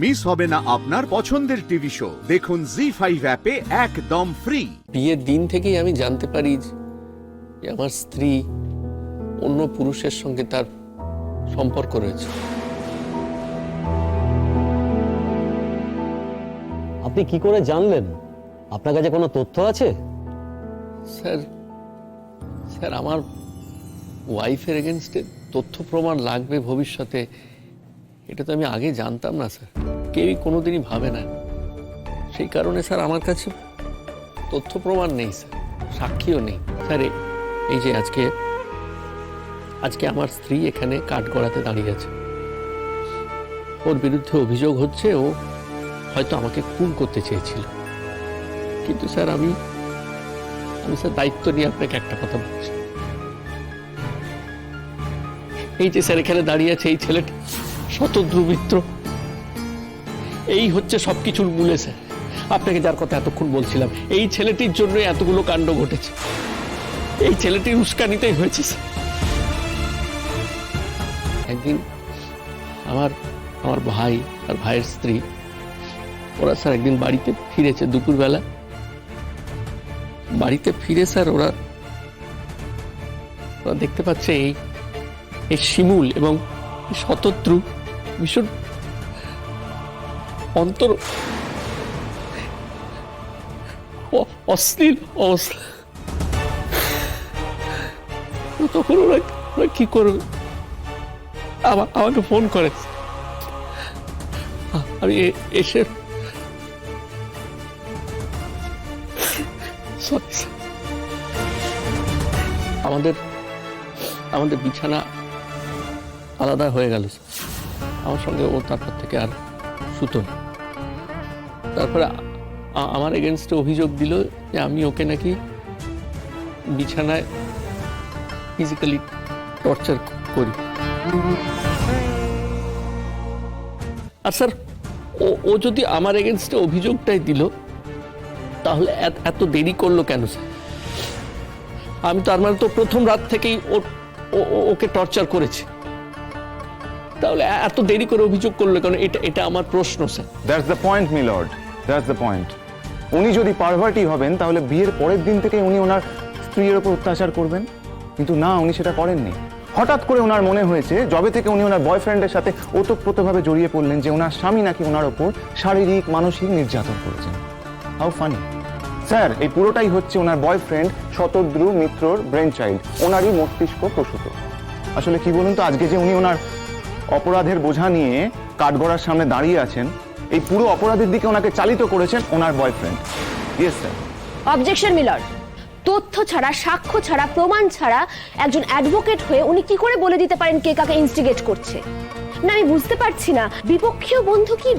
Miss হবে না আপনার পছন্দের টিভি শো। দেখুন জি5 অ্যাপে একদম ফ্রি। বিয়ের দিন থেকেই আমি জানতে পারি যে আমার স্ত্রী অন্য পুরুষের সঙ্গে তার সম্পর্ক রয়েছে। আপনি কি করে জানলেন? আপনার কাছে কোনো তথ্য আছে? স্যার আমার ওয়াইফের এগেনস্টে তথ্য প্রমাণ লাগবে ভবিষ্যতে, এটা তো আমি আগে জানতাম না স্যার। কেউই কোনোদিনই ভাবে না। সেই কারণে স্যার আমার কাছে তথ্য প্রমাণ নেই স্যার, সাক্ষীও নেই স্যার। এই যে আজকে আমার স্ত্রী এখানে কাঠগড়াতে দাঁড়িয়ে আছে, ওর বিরুদ্ধে অভিযোগ হচ্ছে ও হয়তো আমাকে খুন করতে চেয়েছিল। কিন্তু স্যার আমি স্যার দায়িত্ব নিয়ে আপনাকে একটা কথা বলছি। এই যে স্যার এখানে দাঁড়িয়ে আছে এই ছেলেটা শতদ্রু মিত্র, এই হচ্ছে সবকিছুর মূলে স্যার। আপনাকে যার কথা এতক্ষণ বলছিলাম, এই ছেলেটির জন্য এতগুলো কাণ্ড ঘটেছে, এই ছেলেটির উস্কানিতেই হয়েছে স্যার। একদিন আমার ভাই আর ভাইয়ের স্ত্রী ওরা স্যার একদিন বাড়িতে ফিরেছে দুপুরবেলা। বাড়িতে ফিরে স্যার ওরা দেখতে পাচ্ছে এই শিমুল এবং শতদ্রু ভীষণ অশ্লীল অবস্থা। তখন ওরা কি করবে, আমাকে ফোন করে। আমি এসে আমাদের বিছানা আলাদা হয়ে গেল। আমার সঙ্গে ও তারপর থেকে আর শুতো না। তারপরে আমার এগেনস্টে অভিযোগ দিল যে আমি ওকে নাকি বিছানায় ফিজিক্যালি টর্চার করি। আর স্যার ও যদি আমার এগেনস্টে অভিযোগটাই দিল, তাহলে এত দেরি করলো কেন স্যার? আমি তো মানে তো প্রথম রাত থেকেই ওকে টর্চার করেছি, তাহলে এত দেরি করে অভিযোগ করলো কেন? এটা আমার প্রশ্ন sir. That's the point me Lord, that's the point. উনি যদি পারভার্টি হবেন তাহলে বিয়ের পরের দিন থেকে উনি ওনার স্ত্রীর ওপর অত্যাচার করবেন, কিন্তু না, উনি সেটা করেননি। হঠাৎ করে ওনার মনে হয়েছে, যবে থেকে উনি ওনার বয়ফ্রেন্ডের সাথে ওতপ্রোতভাবে জড়িয়ে পড়লেন, যে ওনার স্বামী নাকি ওনার ওপর শারীরিক মানসিক নির্যাতন করেছেন। How funny sir! এই পুরোটাই হচ্ছে ওনার বয়ফ্রেন্ড শতদ্রু মিত্রর ব্রেন চাইল্ড, ওনারই মস্তিষ্ক প্রসূত। আসলে কি বলুন তো, আজকে যে উনি ওনার অপরাধের বোঝা নিয়ে কাঠগড়ার সামনে দাঁড়িয়ে আছেন, এই পুরো অপরাধের দিকে ওনাকে চালিত করেছেন ওনার boyfriend. Yes sir. Objection milord. তথ্য ছাড়া, সাক্ষ্য ছাড়া, প্রমাণ ছাড়া একজন অ্যাডভোকেট হয়ে উনি কি করে বলে দিতে পারেন কে কাকে ইনস্টিগেট করছে? না, আমি বুঝতে পারছি না, বিপক্ষীয় বন্ধু কি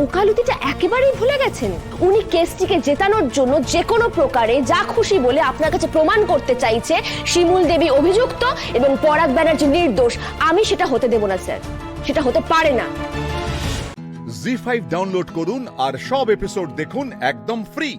ওকালতিটা একেবারেই ভুলে গেছেন? উনি কেসটিকে জেতানোর জন্য যে কোনো প্রকারে যা খুশি বলে আপনার কাছে প্রমাণ করতে চাইছে শিমুল দেবী অভিযুক্ত এবং পরাগ ব্যানার্জি নির্দোষ। আমি সেটা হতে দেব না স্যার, সেটা হতে পারে না। জি5 ডাউনলোড করুন আর সব এপিসোড দেখুন একদম ফ্রি।